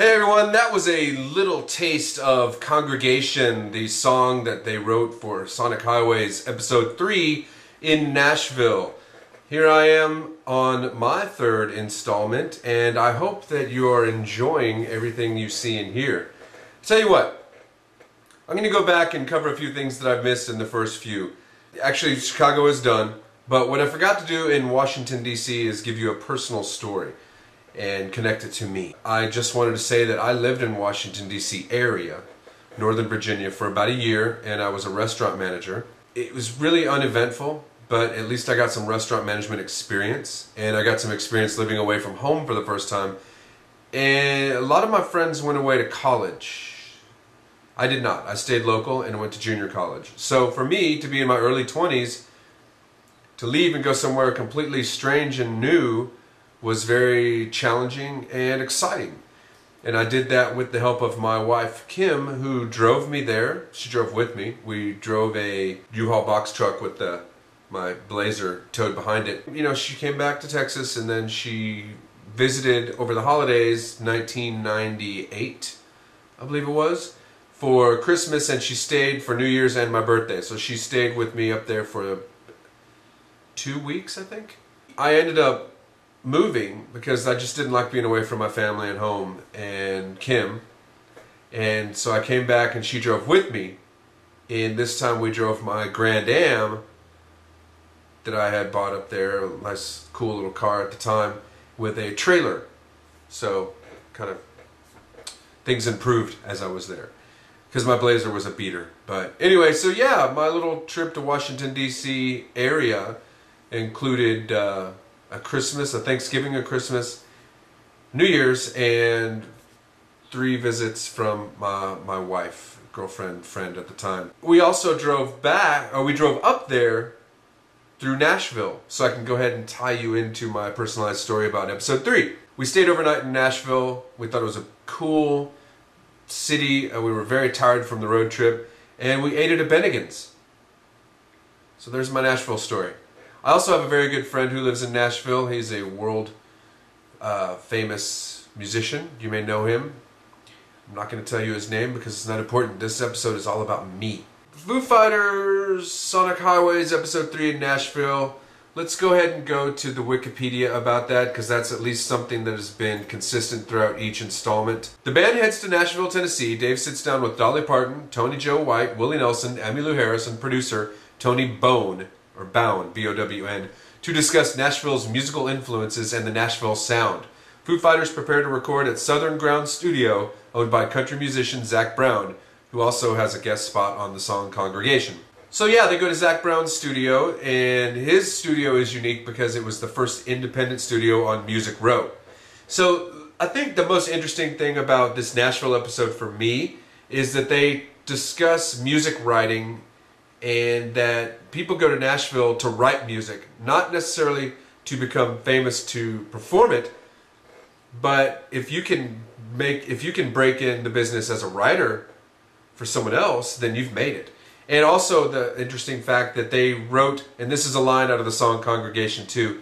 Hey everyone, that was a little taste of Congregation, the song that they wrote for Sonic Highways Episode 3 in Nashville. Here I am on my third installment, and I hope that you are enjoying everything you see and hear. Tell you what, I'm going to go back and cover a few things that I've missed in the first few. Actually, Chicago is done, but what I forgot to do in Washington, D.C. is give you a personal story and connect it to me. I just wanted to say that I lived in Washington, D.C. area, Northern Virginia, for about a year, and I was a restaurant manager. It was really uneventful, but at least I got some restaurant management experience, and I got some experience living away from home for the first time. And a lot of my friends went away to college. I did not. I stayed local and went to junior college. So for me, to be in my early 20s, to leave and go somewhere completely strange and new was very challenging and exciting. And I did that with the help of my wife, Kim, who drove me there. She drove with me. We drove a U-Haul box truck with my Blazer towed behind it. You know, she came back to Texas and then she visited over the holidays, 1998, I believe it was, for Christmas, and she stayed for New Year's and my birthday. So she stayed with me up there for 2 weeks, I think. I ended up moving because I just didn't like being away from my family and home and Kim, and so I came back and she drove with me, and this time we drove my Grand Am that I had bought up there, a nice cool little car at the time, with a trailer. So kind of things improved as I was there because my Blazer was a beater. But anyway, so yeah, my little trip to Washington, D.C. area included a Christmas, a Thanksgiving, a Christmas, New Year's, and 3 visits from my wife, girlfriend, friend at the time. We also drove up there through Nashville, so I can go ahead and tie you into my personalized story about episode 3. We stayed overnight in Nashville. We thought it was a cool city. We were very tired from the road trip, and we ate at a Bennigan's. So there's my Nashville story. I also have a very good friend who lives in Nashville. He's a world famous musician. You may know him. I'm not going to tell you his name because it's not important. This episode is all about me. Foo Fighters, Sonic Highways, Episode 3 in Nashville. Let's go ahead and go to the Wikipedia about that because that's at least something that has been consistent throughout each installment. The band heads to Nashville, Tennessee. Dave sits down with Dolly Parton, Tony Joe White, Willie Nelson, Emmylou Harris, and producer Tony Bowen, or Bowen, B-O-W-N, to discuss Nashville's musical influences and the Nashville sound. Foo Fighters prepare to record at Southern Ground Studio, owned by country musician Zac Brown, who also has a guest spot on the song Congregation. So yeah, they go to Zac Brown's studio, and his studio is unique because it was the first independent studio on Music Row. So I think the most interesting thing about this Nashville episode for me is that they discuss music writing, and that people go to Nashville to write music, not necessarily to become famous to perform it, but if you can break in the business as a writer for someone else, then you've made it. And also the interesting fact that they wrote, and this is a line out of the song Congregation too,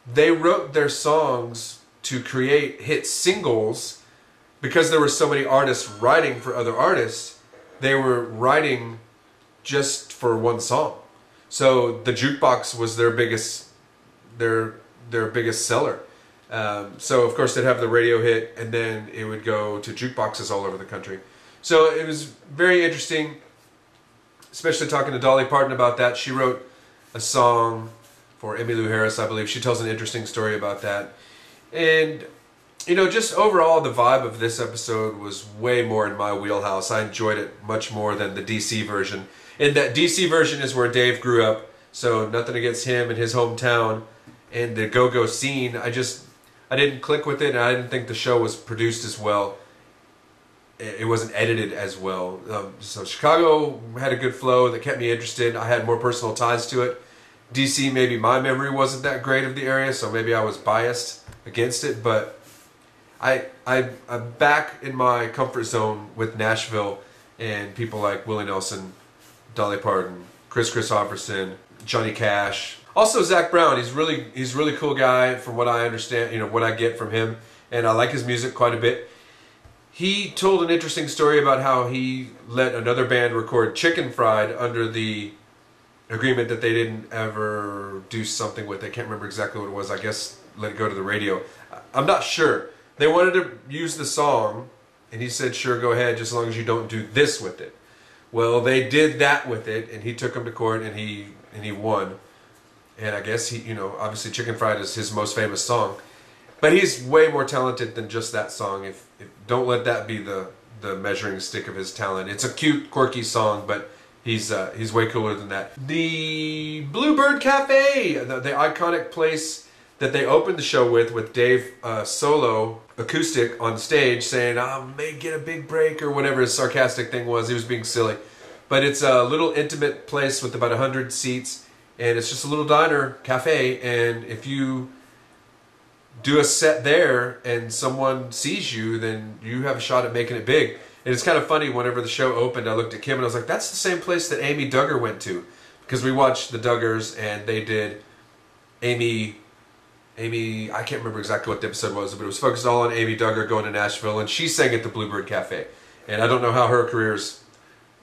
they wrote their songs to create hit singles because there were so many artists writing for other artists. They were writing just for one song. So the jukebox was their biggest seller. So of course they'd have the radio hit, and then it would go to jukeboxes all over the country. So it was very interesting, especially talking to Dolly Parton about that. She wrote a song for Emmylou Harris, I believe. She tells an interesting story about that. And you know, just overall the vibe of this episode was way more in my wheelhouse. I enjoyed it much more than the DC version. And that DC version is where Dave grew up, so nothing against him and his hometown and the go-go scene. I didn't click with it, and I didn't think the show was produced as well. It wasn't edited as well. So Chicago had a good flow that kept me interested. I had more personal ties to it. DC, maybe my memory wasn't that great of the area, so maybe I was biased against it, but I'm back in my comfort zone with Nashville and people like Willie Nelson, Dolly Parton, Chris Christopherson, Johnny Cash. Also Zac Brown, he's really cool guy from what I understand, you know, what I get from him, and I like his music quite a bit. He told an interesting story about how he let another band record Chicken Fried under the agreement that they didn't ever do something with. I can't remember exactly what it was. I guess let it go to the radio. I'm not sure. They wanted to use the song, and he said, sure, go ahead, just as long as you don't do this with it. Well, they did that with it, and he took him to court, and he won. And I guess he, obviously Chicken Fried is his most famous song. But he's way more talented than just that song. If don't let that be the measuring stick of his talent. It's a cute, quirky song, but he's way cooler than that. The Bluebird Cafe, the iconic place that they opened the show with Dave solo acoustic on stage saying, I may get a big break, or whatever his sarcastic thing was. He was being silly. But it's a little intimate place with about 100 seats, and it's just a little diner, cafe, and if you do a set there and someone sees you, then you have a shot at making it big. And it's kind of funny, whenever the show opened, I looked at Kim and I was like, that's the same place that Amy Duggar went to. Because we watched the Duggars, and they did Amy, I can't remember exactly what the episode was, but it was focused all on Amy Duggar going to Nashville, and she sang at the Bluebird Cafe. And I don't know how her career's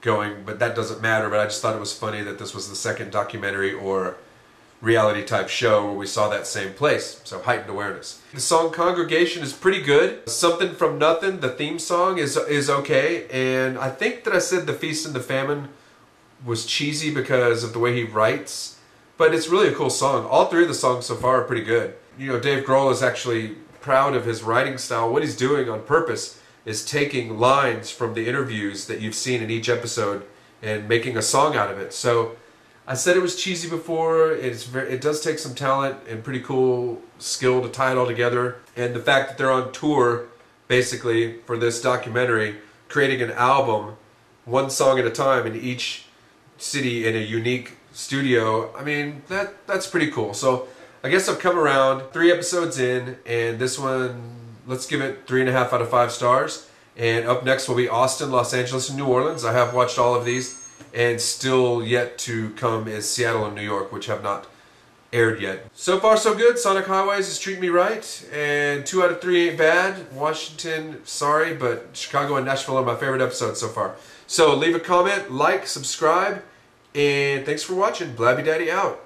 going, but that doesn't matter. But I just thought it was funny that this was the second documentary or reality type show where we saw that same place. So heightened awareness. The song Congregation is pretty good. Something from Nothing, the theme song, is okay. And I think that I said The Feast and the Famine was cheesy because of the way he writes. But it's really a cool song. All three of the songs so far are pretty good. Dave Grohl is actually proud of his writing style. What he's doing on purpose is taking lines from the interviews that you've seen in each episode and making a song out of it. So I said it was cheesy before. It does take some talent and pretty cool skill to tie it all together. And the fact that they're on tour, basically, for this documentary, creating an album, one song at a time in each city in a unique studio, I mean, that's pretty cool. So I guess I've come around, 3 episodes in, and this one, let's give it 3.5 out of 5 stars. And up next will be Austin, Los Angeles, and New Orleans. I have watched all of these. And still yet to come is Seattle and New York, which have not aired yet. So far so good. Sonic Highways is treating me right, and 2 out of 3 ain't bad. Washington, sorry, but Chicago and Nashville are my favorite episodes so far. So leave a comment, like, subscribe, and thanks for watching. Blabby Daddy out.